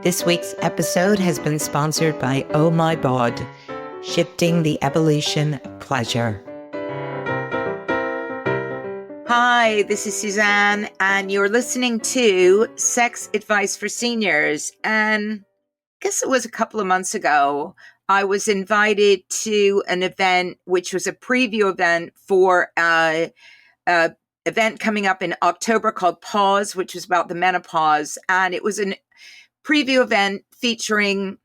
This week's episode has been sponsored by Oh My Bod, shifting the evolution of pleasure. Hi, this is Suzanne, and you're listening to Sex Advice for Seniors. And I guess it was a couple of months ago, I was invited to an event, which was a preview event for a event coming up in October called Pause, which was about the menopause. And it was a preview event featuring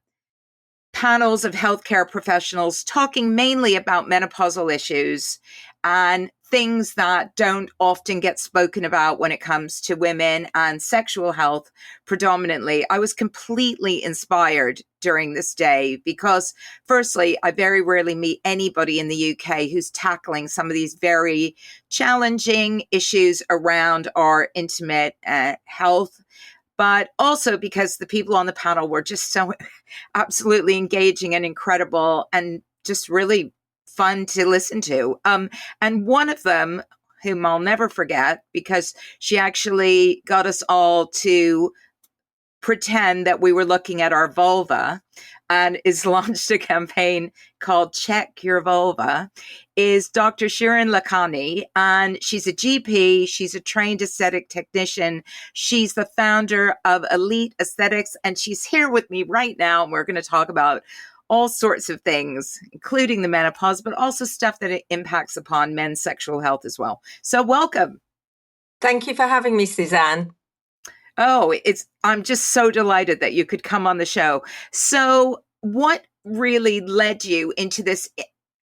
panels of healthcare professionals talking mainly about menopausal issues and things that don't often get spoken about when it comes to women and sexual health predominantly. I was completely inspired during this day because, firstly, I very rarely meet anybody in the UK who's tackling some of these very challenging issues around our intimate health. But also because the people on the panel were just so absolutely engaging and incredible and just really fun to listen to. And one of them, whom I'll never forget, because she actually got us all to pretend that we were looking at our vulva and is launched a campaign called Check Your Vulva, is Dr. Shirin Lakhani. And she's a GP. She's a trained aesthetic technician. She's the founder of Elite Aesthetics. And she's here with me right now. And we're going to talk about all sorts of things, including the menopause, but also stuff that it impacts upon men's sexual health as well. So welcome. Thank you for having me, Suzanne. Oh, I'm just so delighted that you could come on the show. So what really led you into this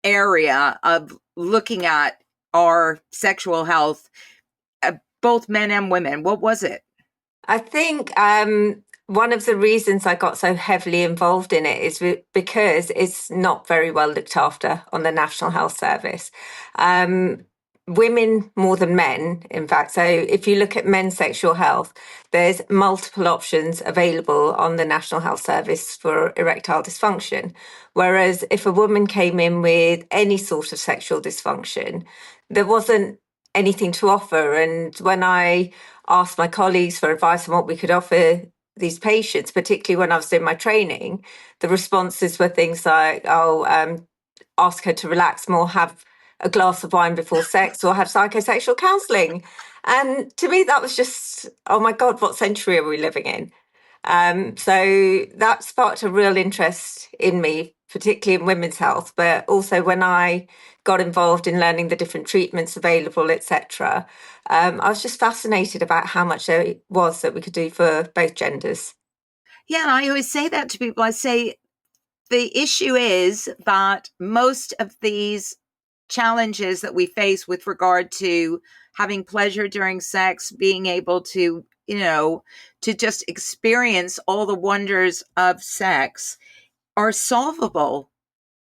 area of looking at our sexual health, both men and women? What was it? I think one of the reasons I got so heavily involved in it is because it's not very well looked after on the National Health Service. Women more than men, in fact. So if you look at men's sexual health, there's multiple options available on the National Health Service for erectile dysfunction. Whereas if a woman came in with any sort of sexual dysfunction, there wasn't anything to offer. And when I asked my colleagues for advice on what we could offer these patients, particularly when I was doing my training, the responses were things like, ask her to relax more, have a glass of wine before sex, or have psychosexual counselling. And to me, that was just, oh my God, what century are we living in? So that sparked a real interest in me, particularly in women's health, but also when I got involved in learning the different treatments available, etc. I was just fascinated about how much there was that we could do for both genders. Yeah, I always say that to people. I say the issue is that most of these challenges that we face with regard to having pleasure during sex, being able to, to just experience all the wonders of sex are solvable,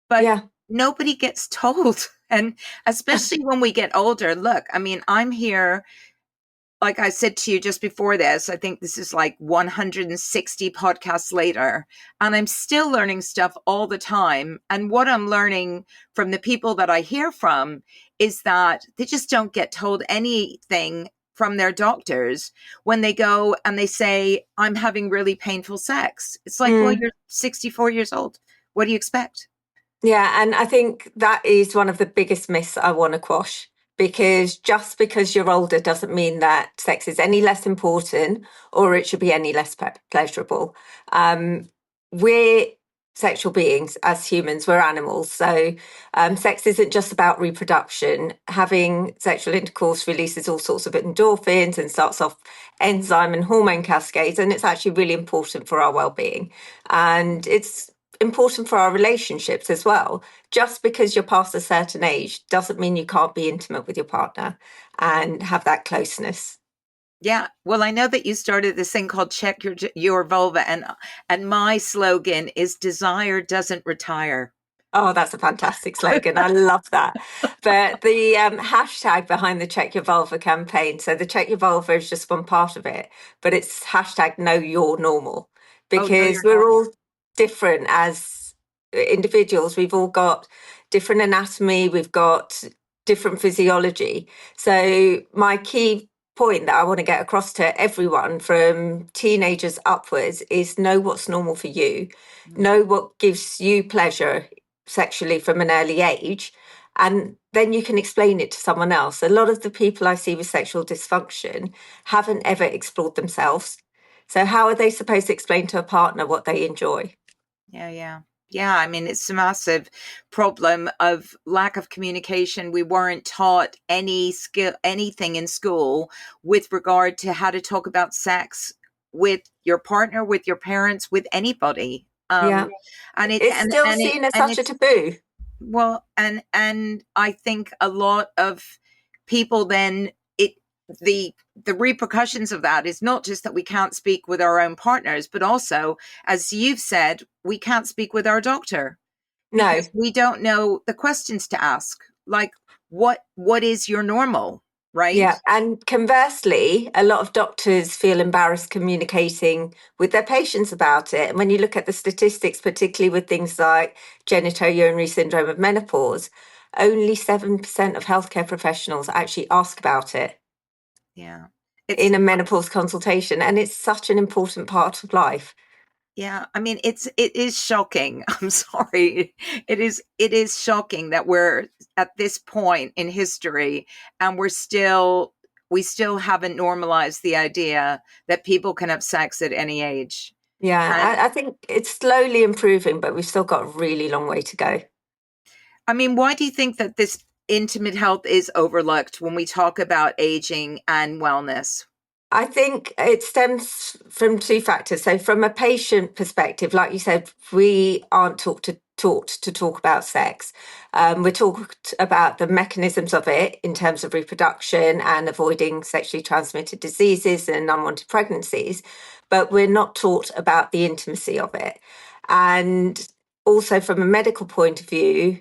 but nobody gets told. And especially when we get older, look, I mean, I'm here, like I said to you just before this, I think this is like 160 podcasts later, and I'm still learning stuff all the time. And what I'm learning from the people that I hear from is that they just don't get told anything from their doctors when they go and they say, I'm having really painful sex. It's like, well, you're 64 years old. What do you expect? Yeah, and I think that is one of the biggest myths I want to quash. Because just because you're older doesn't mean that sex is any less important or it should be any less pleasurable. We're sexual beings as humans, we're animals. So sex isn't just about reproduction. Having sexual intercourse releases all sorts of endorphins and starts off enzyme and hormone cascades. And it's actually really important for our well-being. And it's important for our relationships as well. Just because you're past a certain age doesn't mean you can't be intimate with your partner and have that closeness. Yeah, well, I know that you started this thing called Check Your Vulva, and my slogan is "Desire doesn't retire." Oh, that's a fantastic slogan. I love that. But the hashtag behind the Check Your Vulva campaign, so the Check Your Vulva is just one part of it, but it's hashtag Know You're Normal, because we're all different as individuals. We've all got different anatomy, we've got different physiology. So my key point that I want to get across to everyone from teenagers upwards is know what's normal for you, Mm. know what gives you pleasure sexually from an early age, and then you can explain it to someone else. A lot of the people I see with sexual dysfunction haven't ever explored themselves. So, how are they supposed to explain to a partner what they enjoy? Yeah, yeah. Yeah, I mean, it's a massive problem of lack of communication. We weren't taught anything in school with regard to how to talk about sex with your partner, with your parents, with anybody. Yeah, And it it's still seen as and such a it's taboo. well, and I think a lot of people then it the repercussions of that is not just that we can't speak with our own partners, but also, as you've said, we can't speak with our doctor No. because we don't know the questions to ask. Like, what is your normal, right? Yeah, and conversely, a lot of doctors feel embarrassed communicating with their patients about it. And when you look at the statistics, particularly with things like genitourinary syndrome of menopause, only 7% of healthcare professionals actually ask about it Yeah. It's in a menopause consultation. And it's such an important part of life. Yeah, I mean, it is shocking. I'm sorry. It is shocking that we're at this point in history and we still haven't normalized the idea that people can have sex at any age. Yeah, And I think it's slowly improving, but we've still got a really long way to go. I mean, why do you think that this intimate health is overlooked when we talk about aging and wellness? I think it stems from two factors. So, from a patient perspective, like you said, we aren't taught to talk about sex. We're taught about the mechanisms of it in terms of reproduction and avoiding sexually transmitted diseases and unwanted pregnancies, but we're not taught about the intimacy of it. And also, from a medical point of view,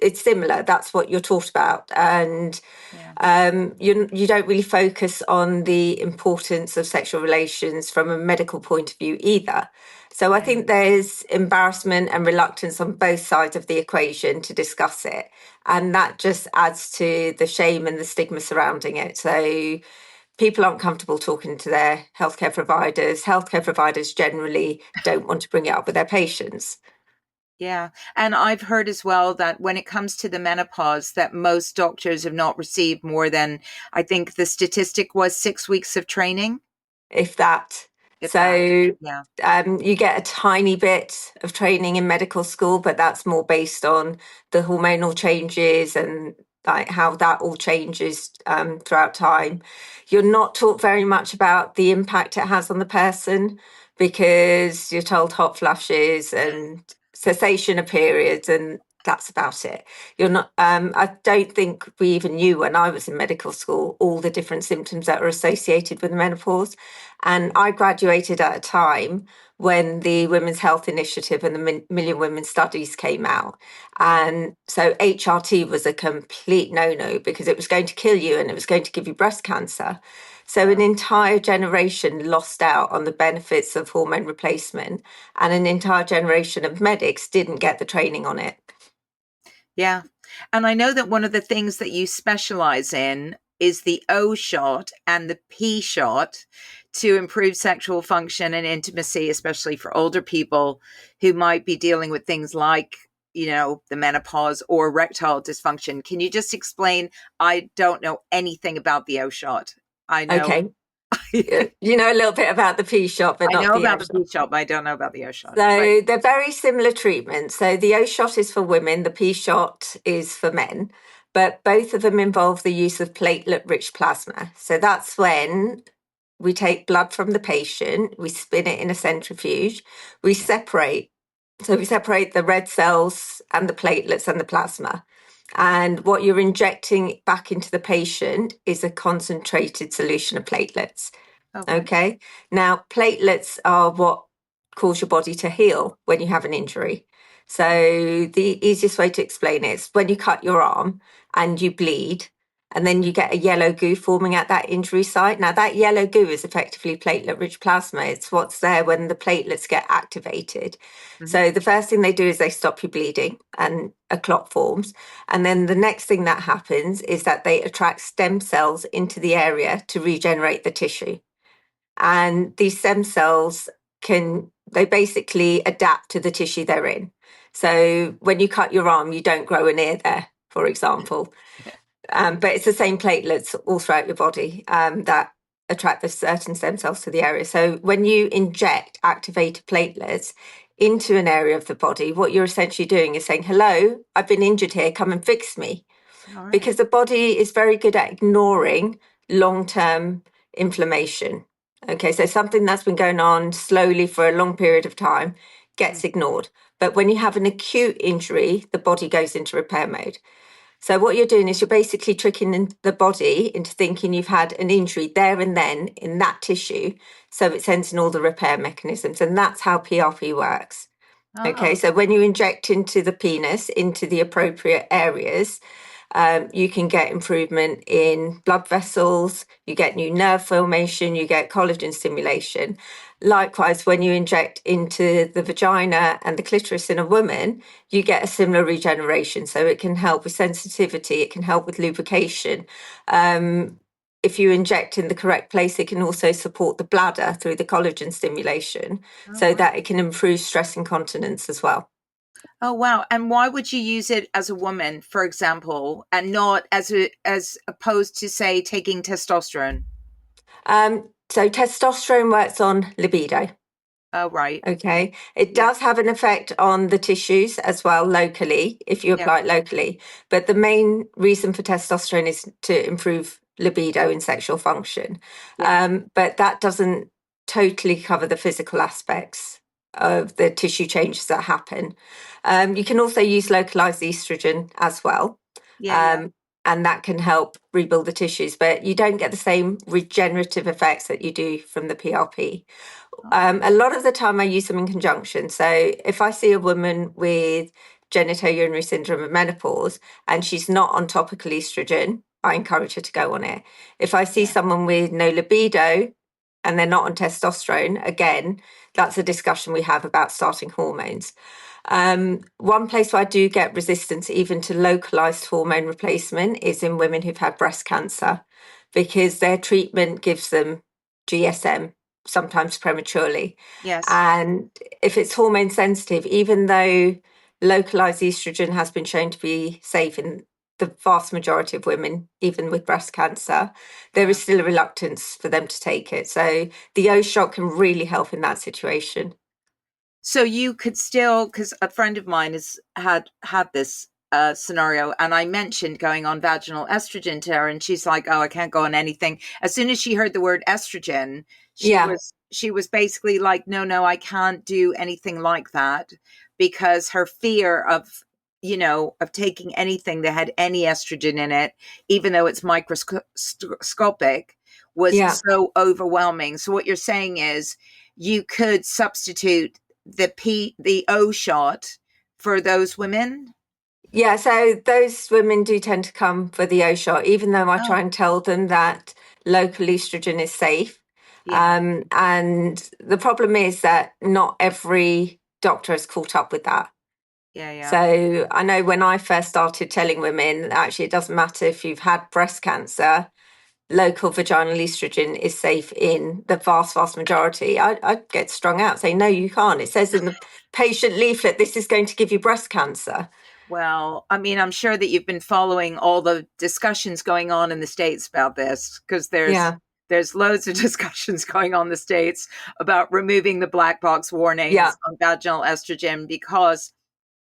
it's similar. That's what you're taught about. And Yeah. you don't really focus on the importance of sexual relations from a medical point of view either. So I Yeah. think there's embarrassment and reluctance on both sides of the equation to discuss it. And that just adds to the shame and the stigma surrounding it. So people aren't comfortable talking to their healthcare providers. Healthcare providers generally don't want to bring it up with their patients. Yeah. And I've heard as well that when it comes to the menopause, that most doctors have not received more than, I think the statistic was 6 weeks of training, If that. if that. So Yeah. you get a tiny bit of training in medical school, but that's more based on the hormonal changes and like how that all changes throughout time. You're not taught very much about the impact it has on the person because you're told hot flushes and cessation of periods, and that's about it. You're not. I don't think we even knew when I was in medical school all the different symptoms that are associated with menopause. And I graduated at a time when the Women's Health Initiative and the Million Women Studies came out. Yeah. And so HRT was a complete no no because it was going to kill you and it was going to give you breast cancer. So an Wow. entire generation lost out on the benefits of hormone replacement, and an entire generation of medics didn't get the training on it. Yeah. And I know that one of the things that you specialize in is the O shot and the P shot to improve sexual function and intimacy, especially for older people who might be dealing with things like, the menopause or erectile dysfunction. Can you just explain? I don't know anything about the O shot. I know. Okay. You know a little bit about the P shot, but I not know the O about the shot. P shot, but I don't know about the O shot. But So they're very similar treatments. So the O shot is for women, the P shot is for men, but both of them involve the use of platelet rich plasma. So that's when we take blood from the patient, we spin it in a centrifuge, we yeah. separate. So we separate the red cells and the platelets and the plasma. And what you're injecting back into the patient is a concentrated solution of platelets. Okay. Okay. Now, platelets are what cause your body to heal when you have an injury. So, the easiest way to explain it is when you cut your arm and you bleed, and then you get a yellow goo forming at that injury site. Now, that yellow goo is effectively platelet-rich plasma. It's what's there when the platelets get activated. So the first thing they do is they stop you bleeding and a clot forms. And then the next thing that happens is that they attract stem cells into the area to regenerate the tissue. And these stem cells they basically adapt to the tissue they're in. So when you cut your arm, you don't grow an ear there, for example. But it's the same platelets all throughout your body that attract the certain stem cells to the area. So when you inject activated platelets into an area of the body, what you're essentially doing is saying, hello, I've been injured here, come and fix me. Right. Because the body is very good at ignoring long-term inflammation. Okay, so something that's been going on slowly for a long period of time gets ignored. But when you have an acute injury, the body goes into repair mode. So what you're doing is you're basically tricking the body into thinking you've had an injury there and then in that tissue. So it sends in all the repair mechanisms. And that's how PRP works. Okay, so when you inject into the penis, into the appropriate areas, you can get improvement in blood vessels, you get new nerve formation, you get collagen stimulation. Likewise, when you inject into the vagina and the clitoris in a woman, you get a similar regeneration. So it can help with sensitivity, it can help with lubrication. If you inject in the correct place, it can also support the bladder through the collagen stimulation so that it can improve stress incontinence as well. Oh, wow. And why would you use it as a woman, for example, and not as opposed to, say, taking testosterone? So testosterone works on libido. Oh, right. Okay. It does have an effect on the tissues as well locally, if you apply it locally. But the main reason for testosterone is to improve libido and sexual function. But that doesn't totally cover the physical aspects of the tissue changes that happen. You can also use localized estrogen as well. And that can help rebuild the tissues, but you don't get the same regenerative effects that you do from the PRP. A lot of the time I use them in conjunction. So if I see a woman with genitourinary syndrome of menopause and she's not on topical estrogen, I encourage her to go on it. If I see someone with no libido and they're not on testosterone, again, that's a discussion we have about starting hormones. One place where I do get resistance even to localized hormone replacement is in women who've had breast cancer, because their treatment gives them GSM, sometimes prematurely. And if it's hormone sensitive, even though localized estrogen has been shown to be safe in the vast majority of women, even with breast cancer, there is still a reluctance for them to take it. So the O shot can really help in that situation. So you could still, because a friend of mine has had this scenario, and I mentioned going on vaginal estrogen to her, and she's like, "Oh, I can't go on anything." As soon as she heard the word estrogen, she was basically like, "No, I can't do anything like that," because her fear of taking anything that had any estrogen in it, even though it's microscopic, was so overwhelming. So what you're saying is you could substitute the O shot for those women? Yeah, so those women do tend to come for the O shot, even though I try and tell them that local estrogen is safe. And the problem is that not every doctor has caught up with that. So I know when I first started telling women, actually, it doesn't matter if you've had breast cancer, local vaginal estrogen is safe in the vast majority. I'd get strung out saying, no, you can't. It says in the patient leaflet, this is going to give you breast cancer. Well, I mean, I'm sure that you've been following all the discussions going on in the States about this, because there's loads of discussions going on in the States about removing the black box warnings on vaginal estrogen, because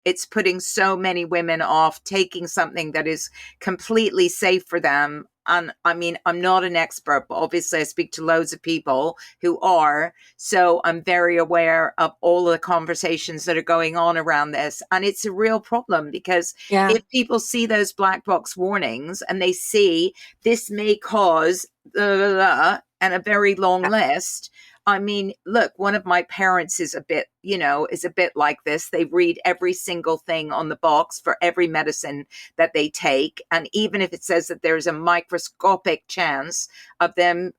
it's putting so many women off taking something that is completely safe for them. And I mean, I'm not an expert, but obviously I speak to loads of people who are. So I'm very aware of all of the conversations that are going on around this. And it's a real problem, because if people see those black box warnings and they see this may cause and a very long list, I mean, look, one of my parents is a bit, is a bit like this. They read every single thing on the box for every medicine that they take. And even if it says that there's a microscopic chance of them,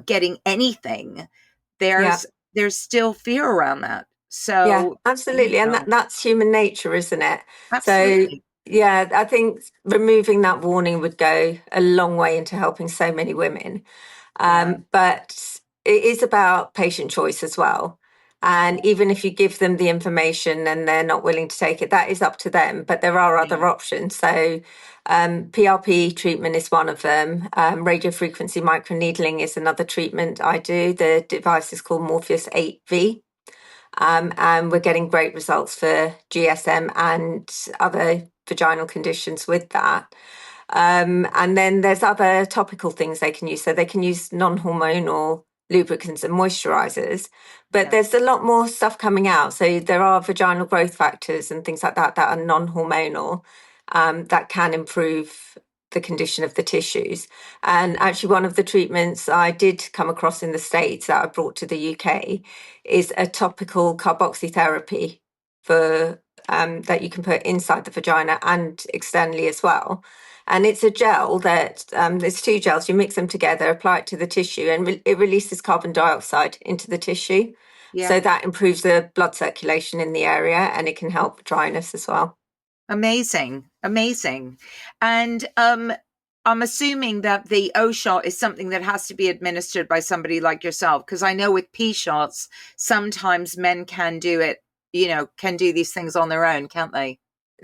getting anything, Yeah. there's still fear around that. Yeah, So, absolutely. And that's human nature, isn't it? So, absolutely. yeah, I think removing that warning would go a long way into helping so many women. Yeah. But it is about patient choice as well. And even if you give them the information and they're not willing to take it, that is up to them. But there are Yeah. other options. So, PRP treatment is one of them. Radiofrequency microneedling is another treatment I do. The device is called Morpheus 8V. And we're getting great results for GSM and other vaginal conditions with that. And then there's other topical things they can use. So they can use non-hormonal lubricants and moisturizers, but Yeah. there's a lot more stuff coming out. So there are vaginal growth factors and things like that that are non-hormonal, that can improve the condition of the tissues. And actually, one of the treatments I did come across in the States that I brought to the UK is a topical carboxytherapy for that you can put inside the vagina and externally as well. And it's a gel that there's two gels. You mix them together, apply it to the tissue, and it releases carbon dioxide into the tissue. Yeah. So that improves the blood circulation in the area, and it can help dryness as well. Amazing. Amazing. And I'm assuming that the O shot is something that has to be administered by somebody like yourself, because I know with P shots, sometimes men can do it, can do these things on their own, can't they?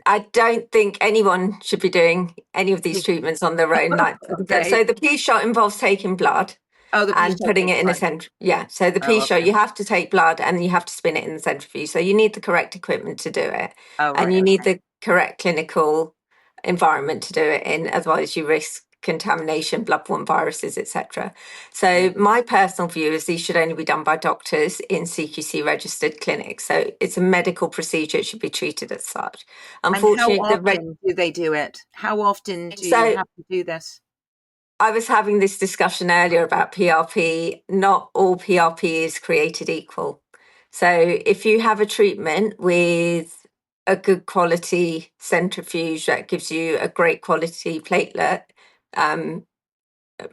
I don't think anyone should be doing any of these treatments on their own. Okay. So the P shot involves taking blood Oh, the P and shot putting takes it in a blood. centrifuge. Yeah, so the P Oh, shot, okay. you have to take blood and you have to spin it in the centrifuge. So you need the correct equipment to do it, Oh, and right. you need Okay. the correct clinical environment to do it in. Otherwise, you risk contamination, bloodborne viruses, etc. Yeah. So my personal view is these should only be done by doctors in CQC registered clinics. So it's a medical procedure; it should be treated as such. And how Unfortunately, often do they do it? How often do you so have to do this? I was having this discussion earlier about PRP. Not all PRP is created equal. So if you have a treatment with a good quality centrifuge that gives you a great quality um,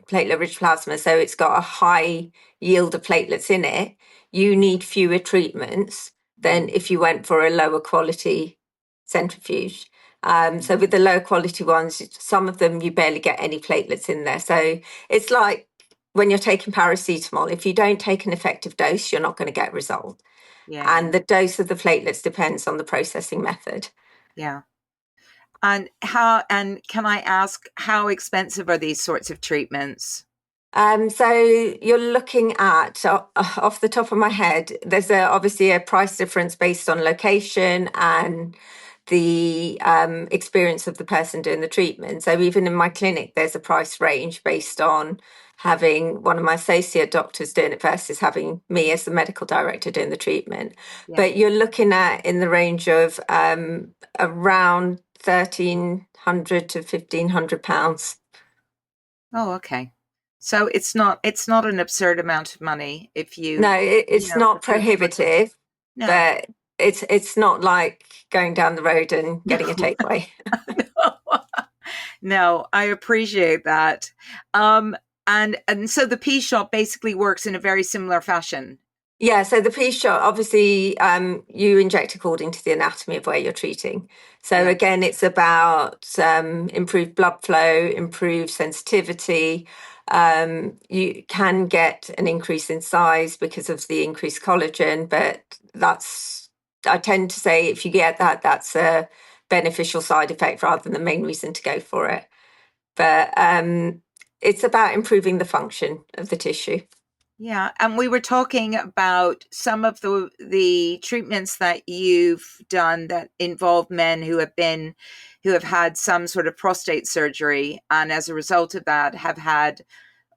platelet rich plasma, so it's got a high yield of platelets in it, you need fewer treatments than Mm, if you went for a lower quality centrifuge. mm. So with the low quality ones, some of them you barely get any platelets in there. So it's like when you're taking paracetamol, if you don't take an effective dose, you're not going to get result. Yeah, yeah, And the dose of the platelets depends on the processing method. yeah. And can I ask, how expensive are these sorts of treatments? So you're looking at, off the top of my head, there's obviously a price difference based on location and the experience of the person doing the treatment. So even in my clinic, there's a price range based on having one of my associate doctors doing it versus having me as the medical director doing the treatment. Yeah. But you're looking at in the range of around 1,300 to £1,500. Oh, okay. So it's not an absurd amount of money if No, you it's know, not for certain sorts of. prohibitive, No. but it's not like going down the road and No. getting a takeaway. No, I appreciate that. Um, and so the P shot basically works in a very similar fashion. Yeah, so the P shot, obviously, you inject according to the anatomy of where you're treating. So Yeah. again, it's about improved blood flow, improved sensitivity. You can get an increase in size because of the increased collagen, but I tend to say if you get that, that's a beneficial side effect rather than the main reason to go for it. But it's about improving the function of the tissue. Yeah, and we were talking about some of the treatments that you've done that involve men who have had some sort of prostate surgery, and as a result of that have had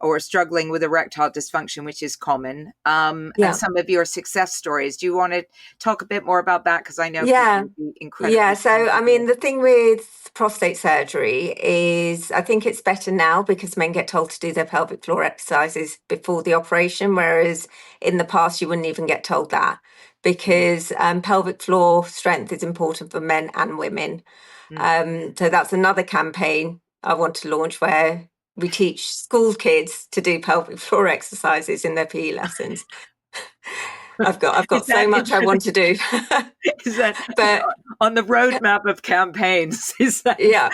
or struggling with erectile dysfunction, which is common, and Yeah. some of your success stories. Do you want to talk a bit more about that? Because I know people Yeah. would be Yeah. incredibly keen So, to I hear. mean, the thing with prostate surgery is I think it's better now because men get told to do their pelvic floor exercises before the operation, whereas in the past, you wouldn't even get told that Mm, because pelvic floor strength is important for men and women. mm. So, that's another campaign I want to launch where we teach school kids to do pelvic floor exercises in their PE lessons. I've Is got so that much I want to do. is that But on the roadmap of campaigns? Is that yeah,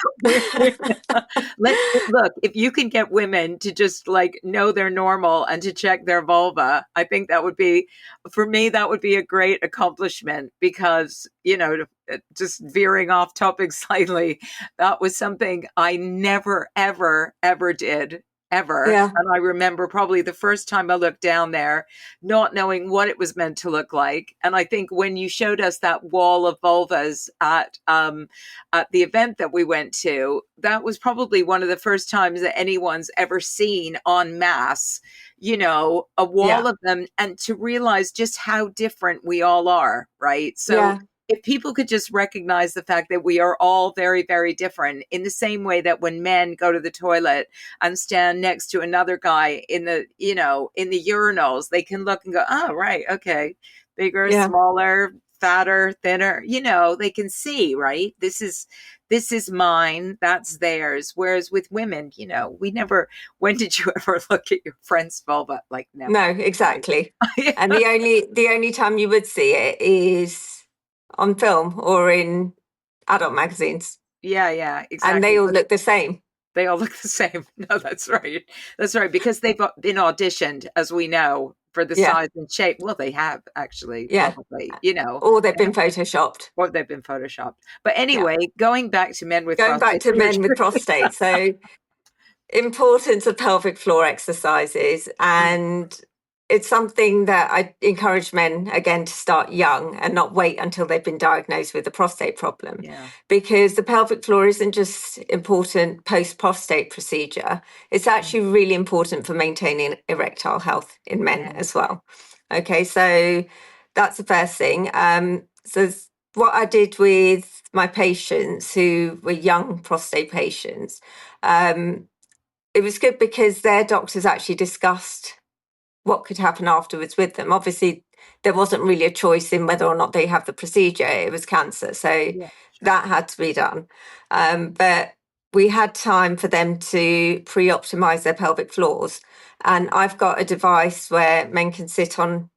let look, if you can get women to just like know they're normal and to check their vulva, I think that would be, for me, that would be a great accomplishment because, just veering off topic slightly, that was something I never, ever, ever did. Ever. yeah, And I remember probably the first time I looked down there, not knowing what it was meant to look like. And I think when you showed us that wall of vulvas at the event that we went to, that was probably one of the first times that anyone's ever seen en masse, a yeah, wall of them, and to realize just how different we all are, right? So yeah, if people could just recognize the fact that we are all very, very different, in the same way that when men go to the toilet and stand next to another guy in the urinals, they can look and go, oh, right, okay, bigger, yeah. smaller, fatter, thinner, they can see, right? This is mine, that's theirs. Whereas with women, we never, when did you ever look at your friend's vulva? Like, never, No, right? exactly. And the only time you would see it is on film or in adult magazines, Yeah, yeah, and they exactly. all But look the same. they all look the same. No, that's right. That's right. Because they've been auditioned, as we know, for the Yeah, size and shape. Well, they have actually, yeah. probably, Or they've been photoshopped. or they've been photoshopped. But Yeah. anyway, going back to men with Going back prostate to men with surgery. prostate. So importance of pelvic floor exercises, Mm, and it's something that I encourage men again to start young and not wait until they've been diagnosed with a prostate problem, yeah, because the pelvic floor isn't just important post prostate procedure, it's mm, actually really important for maintaining erectile health in men yeah, as well. Okay, so that's the first thing. So what I did with my patients who were young prostate patients, um, it was good because their doctors actually discussed what could happen afterwards with them. Obviously, there wasn't really a choice in whether or not they have the procedure. It was cancer, so yeah, sure. that had to be done. But we had time for them to pre-optimize their pelvic floors, and I've got a device where men can sit on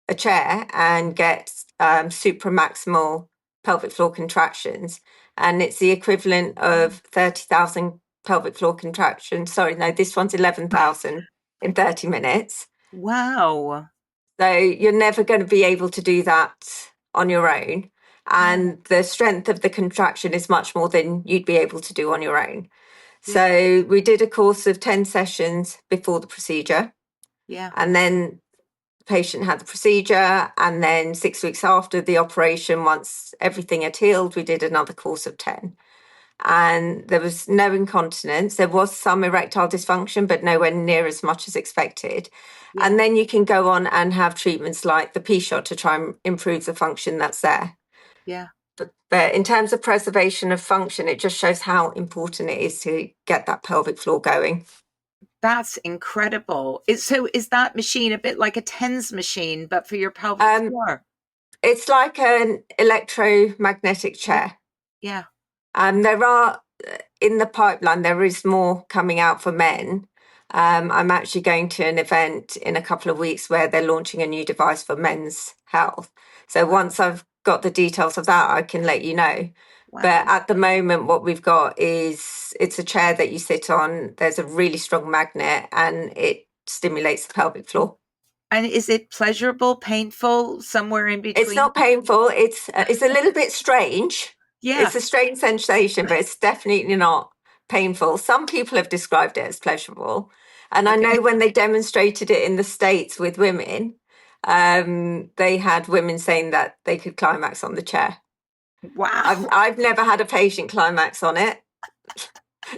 a chair and get supramaximal pelvic floor contractions. And it's the equivalent of 30,000 pelvic floor contractions. Sorry, no, this one's 11,000 in 30 minutes. Wow. So you're never going to be able to do that on your own. Yeah, And the strength of the contraction is much more than you'd be able to do on your own. yeah, So we did a course of 10 sessions before the procedure. yeah. And then patient had the procedure, and then 6 weeks after the operation, once everything had healed, we did another course of 10, and there was no incontinence. There was some erectile dysfunction, but nowhere near as much as expected. Yeah, And then you can go on and have treatments like the P shot to try and improve the function that's there. yeah. But in terms of preservation of function, it just shows how important it is to get that pelvic floor going. That's incredible. So is that machine a bit like a TENS machine, but for your pelvic um, floor? it's like an electromagnetic Yeah, chair. yeah. There are in the pipeline, there is more coming out for men. I'm actually going to an event in a couple of weeks where they're launching a new device for men's health. So Wow, once I've got the details of that, I can let you know. But wow. at the moment, what we've got is it's a chair that you sit on. There's a really strong magnet and it stimulates the pelvic floor. And is it pleasurable, painful, somewhere in It's between? not painful. It's a little bit strange. Yeah. It's a strange sensation, but it's definitely not painful. Some people have described it as pleasurable, and I Okay. know when they demonstrated it in the States with women, they had women saying that they could climax on the chair. I've Wow. I've never had a patient climax on it,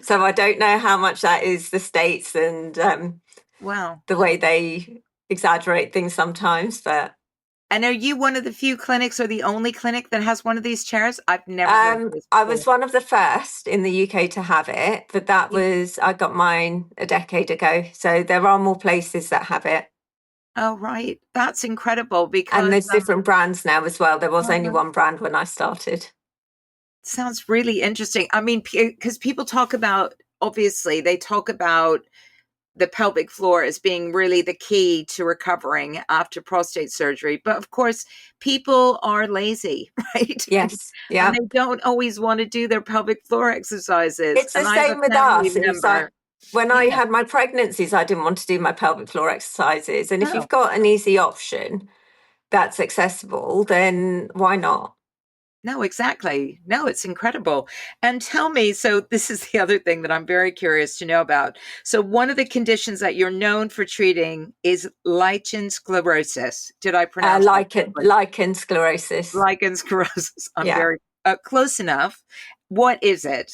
So I don't know how much that is the States and Wow. the way they exaggerate things sometimes. But And are you one of the few clinics or the only clinic that has one of these chairs? I've never heard of this I before. was one of the first in the UK to have it, but Yeah. I got mine a decade ago. So there are more places that have it. Oh, right. That's incredible And because there's different brands now as well. There was only uh-huh. one brand when I started. Sounds really interesting. I mean, because people talk about, obviously, they talk about the pelvic floor as being really the key to recovering after prostate surgery. But of course, people are lazy, right? Yes. And Yeah. they don't always want to do their pelvic floor exercises. It's the And I have a same with family us. It was like member. when I Yeah. had my pregnancies, I didn't want to do my pelvic floor exercises. And if No. you've got an easy option that's accessible, then why not? No, exactly. No, it's incredible. And tell me, so this is the other thing that I'm very curious to know about. So one of the conditions that you're known for treating is lichen sclerosis. Did I pronounce that correctly? Lichen sclerosis. Lichen sclerosis. I'm Yeah. very close enough. What is it?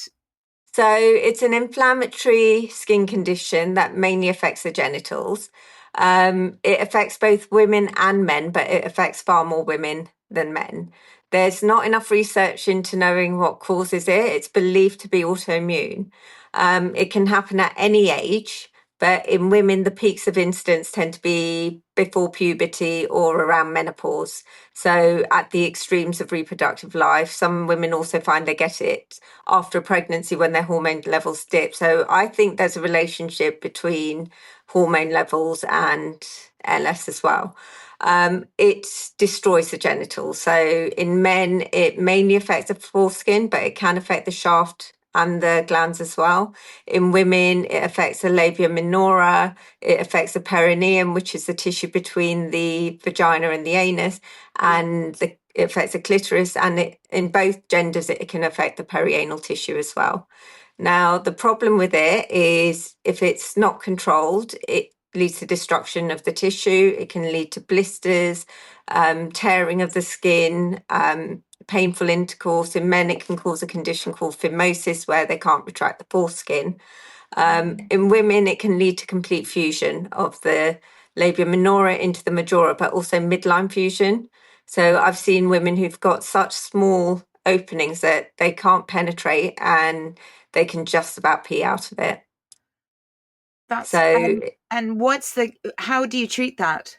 So it's an inflammatory skin condition that mainly affects the genitals. It affects both women and men, but it affects far more women than men. There's not enough research into knowing what causes it. It's believed to be autoimmune. It can happen at any age, but in women, the peaks of incidence tend to be before puberty or around menopause. So at the extremes of reproductive life, some women also find they get it after a pregnancy when their hormone levels dip. So I think there's a relationship between hormone levels and LS as well. It destroys the genitals. So in men, it mainly affects the foreskin, but it can affect the shaft and the glands as well. In women, it affects the labia minora, it affects the perineum, which is the tissue between the vagina and the anus, Yeah. and it affects the clitoris, and in both genders, it can affect the perianal tissue as well. Now, the problem with it is if it's not controlled, it leads to destruction of the tissue. It can lead to blisters, tearing of the skin, painful intercourse. In men, it can cause a condition called phimosis, where they can't retract the foreskin. In women, it can lead to complete fusion of the labia minora into the majora, but also midline fusion. So I've seen women who've got such small openings that they can't penetrate and they can just about pee out of it. That's So and what's the how do you treat that?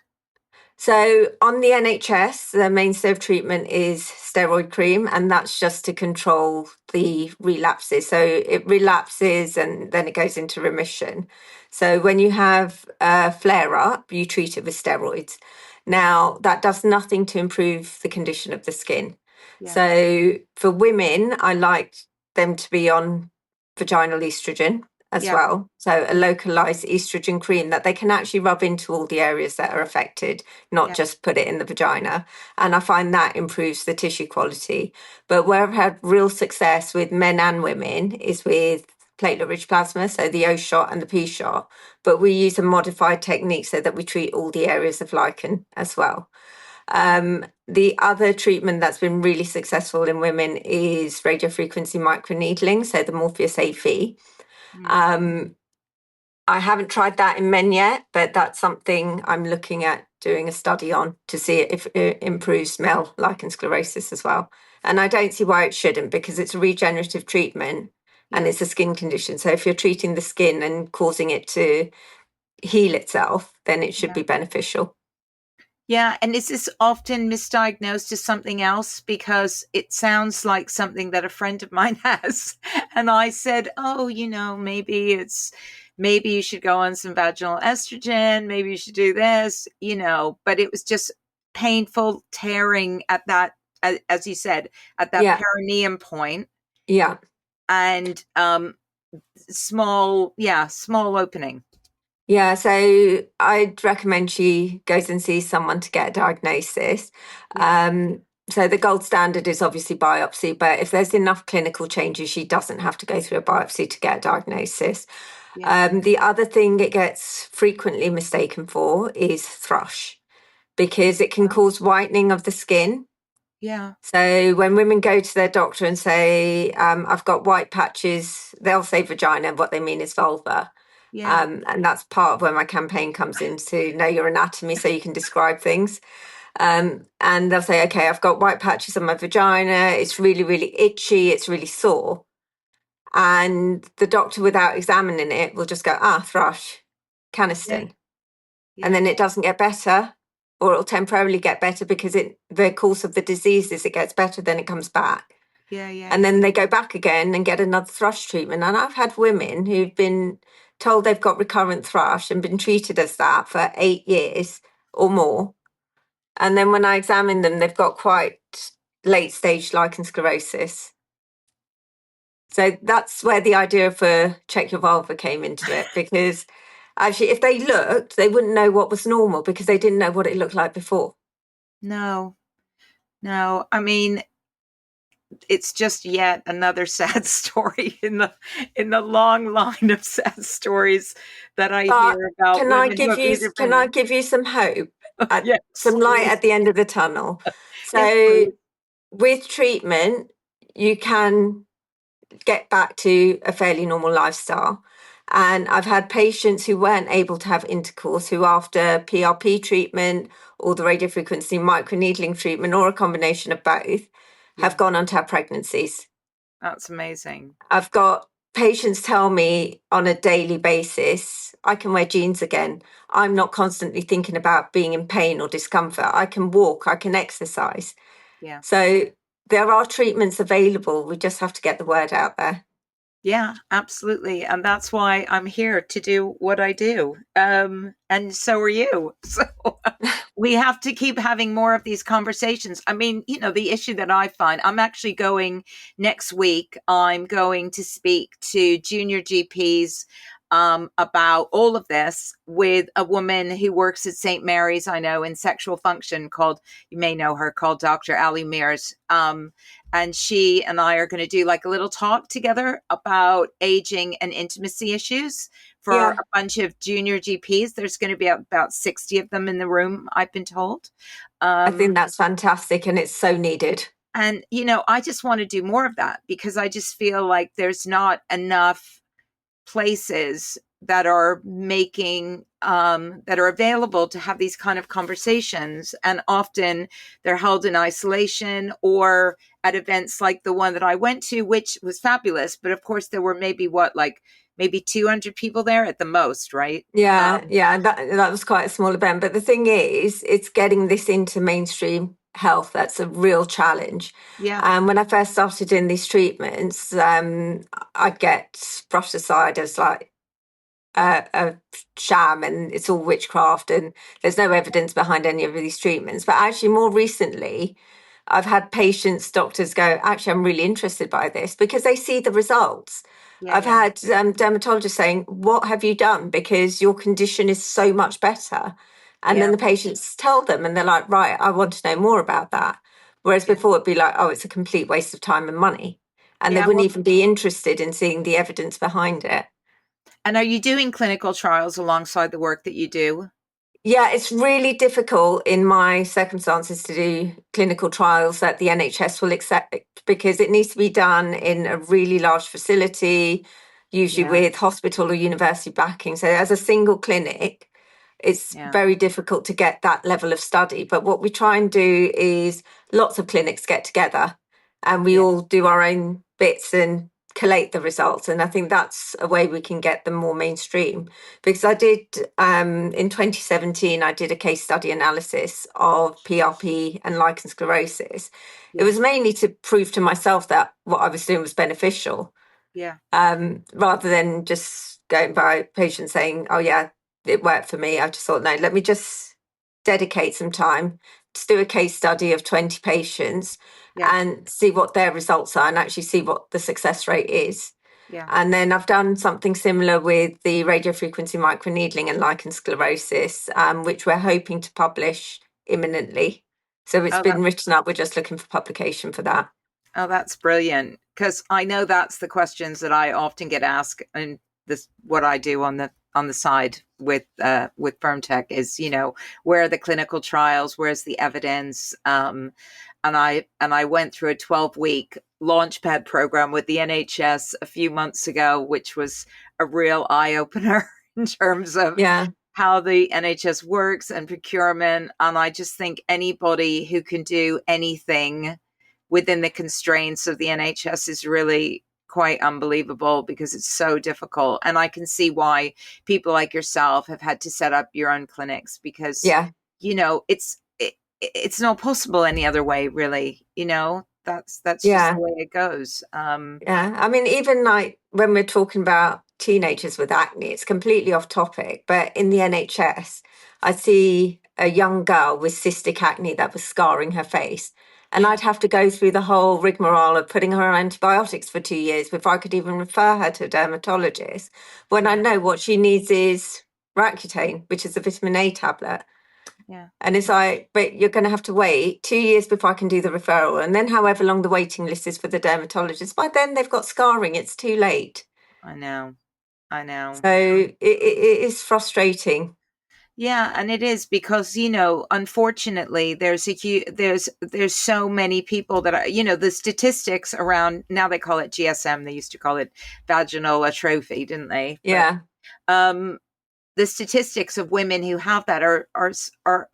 So on the NHS, the mainstay of treatment is steroid cream, and that's just to control the relapses. So it relapses and then it goes into remission. So when you have a flare up, you treat it with steroids. Now, that does nothing to improve the condition of the skin. Yeah. So for women, I like them to be on vaginal estrogen as Yeah. well. So a localized estrogen cream that they can actually rub into all the areas that are affected, not Yeah. just put it in the vagina. And I find that improves the tissue quality. But where I've had real success with men and women is with platelet rich plasma, so the O shot and the P shot. But we use a modified technique so that we treat all the areas of lichen as well. The other treatment that's been really successful in women is radiofrequency microneedling, so the Morpheus AV. Mm. Um, I haven't tried that in men yet, but that's something I'm looking at doing a study on to see if it improves male lichen sclerosis as well. And I don't see why it shouldn't, because it's a regenerative treatment and Yeah. it's a skin condition. So if you're treating the skin and causing it to heal itself, then it should Yeah. be beneficial. Yeah, and is this often misdiagnosed as something else? Because it sounds like something that a friend of mine has. And I said, oh, maybe you should go on some vaginal estrogen. Maybe you should do this, but it was just painful tearing at that, as you said, at that Yeah, perineum point yeah. and small opening. Yeah, so I'd recommend she goes and sees someone to get a diagnosis. Yeah, Um, so the gold standard is obviously biopsy, but if there's enough clinical changes, she doesn't have to go through a biopsy to get a diagnosis. yeah. The other thing it gets frequently mistaken for is thrush, because it can cause whitening of the skin. Yeah. So when women go to their doctor and say, I've got white patches, they'll say vagina, what they mean is vulva. Yeah. And that's part of where my campaign comes in, to know your anatomy so you can describe things. And they'll say, okay, I've got white patches on my vagina. It's really, really itchy. It's really sore. And the doctor, without examining it, will just go, thrush, Yeah. Caniston. And Yeah. then it doesn't get better, or it'll temporarily get better because the course of the disease is it gets better, then it comes back. Yeah. Yeah. And then they go back again and get another thrush treatment. And I've had women who've been told they've got recurrent thrush and been treated as that for 8 years or more. And then when I examine them, they've got quite late stage lichen sclerosis. So that's where the idea for Check Your Vulva came into it, because actually, if they looked, they wouldn't know what was normal because they didn't know what it looked like before. No. No. I mean, it's just yet another sad story in the long line of sad stories that I But hear about women who have either can I been. give you some hope, Yes, some light please. at the end of the tunnel? Yes, So please. with treatment, you can get back to a fairly normal lifestyle. And I've had patients who weren't able to have intercourse who, after PRP treatment or the radiofrequency microneedling treatment or a combination of both, have Yeah, gone on to have pregnancies. that's amazing. I've got patients tell me on a daily basis, I can wear jeans again. I'm not constantly thinking about being in pain or discomfort. I can walk, I can exercise. Yeah. So there are treatments available. We just have to get the word out there. Yeah, absolutely. And that's why I'm here to do what I do. And so are you. So we have to keep having more of these conversations. I mean, the issue that I find, I'm actually going next week, I'm going to speak to junior GPs about all of this with a woman who works at St. Mary's, I know, in sexual function, called, you may know her, called Dr. Ali Mears. And she and I are going to do like a little talk together about aging and intimacy issues for Yeah, a bunch of junior GPs. There's going to be about 60 of them in the room, I've been told. I Um, think that's fantastic and it's so needed. and, I just want to do more of that because I just feel like there's not enough places that are making that are available to have these kind of conversations, and often they're held in isolation or at events like the one that I went to, which was fabulous, but of course there were maybe 200 people there at the most, right? Yeah, yeah, that was quite a small event. But the thing is, it's getting this into mainstream health that's a real challenge. Yeah. And when I first started in these treatments, I'd get brushed aside as like a sham and it's all witchcraft and there's no evidence behind any of these treatments. But actually, more recently, I've had patients, doctors go, actually, I'm really interested by this because they see the results. Yeah. I've Yeah. had dermatologists saying, what have you done? Because your condition is so much better. And Yeah. then the patients tell them and they're like, right, I want to know more about that. Whereas Yeah. before it'd be like, oh, it's a complete waste of time and money. And they Yeah. wouldn't Well, even be interested in seeing the evidence behind it. and are you doing clinical trials alongside the work that you do? Yeah, it's really difficult in my circumstances to do clinical trials that the NHS will accept because it needs to be done in a really large facility, usually Yeah. with hospital or university backing. So, as a single clinic, it's Yeah. very difficult to get that level of study. But what we try and do is lots of clinics get together and we Yeah. all do our own bits and collate the results. And I think that's a way we can get them more mainstream. Because I did, in 2017, I did a case study analysis of PRP and lichen sclerosis. It Yeah. was mainly to prove to myself that what I was doing was beneficial, Yeah. rather than just going by patients saying, oh, yeah, it worked for me. I just thought, no, let me just dedicate some time to do a case study of 20 patients Yeah. and see what their results are and actually see what the success rate is. Yeah. And then I've done something similar with the radiofrequency microneedling and lichen sclerosis, which we're hoping to publish imminently. So it's Oh, been written up. We're just looking for publication for that. Oh, that's brilliant. Because I know that's the questions that I often get asked, and this what I do on the side with Firm Tech is, where are the clinical trials, where's the evidence, and I went through a 12-week launchpad program with the NHS a few months ago, which was a real eye opener in terms of Yeah. how the NHS works and procurement. And I just think anybody who can do anything within the constraints of the NHS is really quite unbelievable, because it's so difficult. And I can see why people like yourself have had to set up your own clinics, because, Yeah. it's not possible any other way, really. That's just the Yeah. way it goes. Yeah. I mean, even like when we're talking about teenagers with acne, it's completely off topic, but in the NHS, I see a young girl with cystic acne that was scarring her face. And Yeah, I'd have to go through the whole rigmarole of putting her on antibiotics for 2 years before I could even refer her to a dermatologist, when I yeah, know what she needs is Roaccutane, which is a vitamin A tablet. yeah. And it's like, but you're going to have to wait 2 years before I can do the referral. And then however long the waiting list is for the dermatologist, by then they've got scarring. It's too late. I know. I know. So it is frustrating. Yeah, and it is, because unfortunately, there's so many people that are, the statistics around, now they call it GSM. They used to call it vaginal atrophy, didn't they? But Yeah. um, the statistics of women who have that are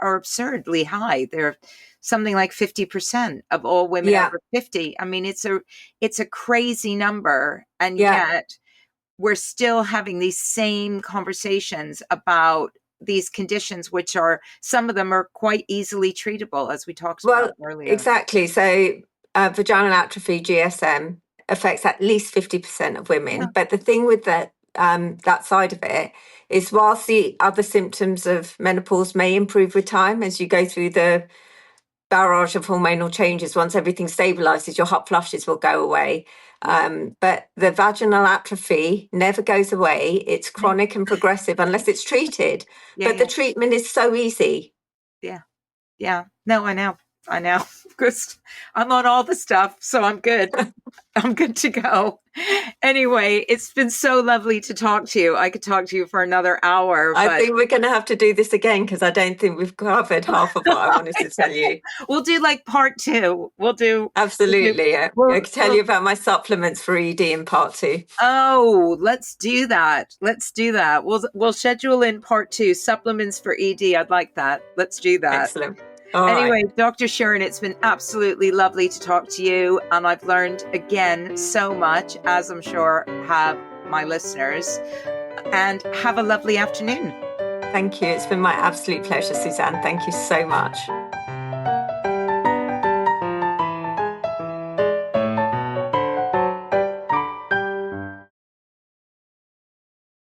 absurdly high. They're something like 50% of all women Yeah. over 50. I mean, it's a crazy number, and Yeah. yet we're still having these same conversations about these conditions, which are, some of them are quite easily treatable, as we talked about Well, earlier. exactly. So vaginal atrophy, GSM, affects at least 50% of Yeah, women. But the thing with that side of it is, whilst the other symptoms of menopause may improve with time as you go through the barrage of hormonal changes, once everything stabilizes, your hot flushes will go away. yeah, But the vaginal atrophy never goes away. It's yeah, chronic and progressive unless it's treated. yeah, But the yeah, treatment is so easy. yeah, yeah. No, I know, because I'm on all the stuff, so I'm good. I'm good to go. Anyway, it's been so lovely to talk to you. I could talk to you for another hour, I but think we're going to have to do this again because I don't think we've covered half of what I wanted to tell you. we'll do like part two. We'll do, Absolutely. I we'll, can tell we'll you about my supplements for ED in part 2. Oh, let's do that. Let's do that. We'll schedule in part 2, supplements for ED. I'd like that. Let's do that. Excellent. All right. Anyway, Dr. Shirin, it's been absolutely lovely to talk to you, and I've learned again so much, as I'm sure have my listeners. And have a lovely afternoon. Thank you. It's been my absolute pleasure, Suzanne. Thank you so much.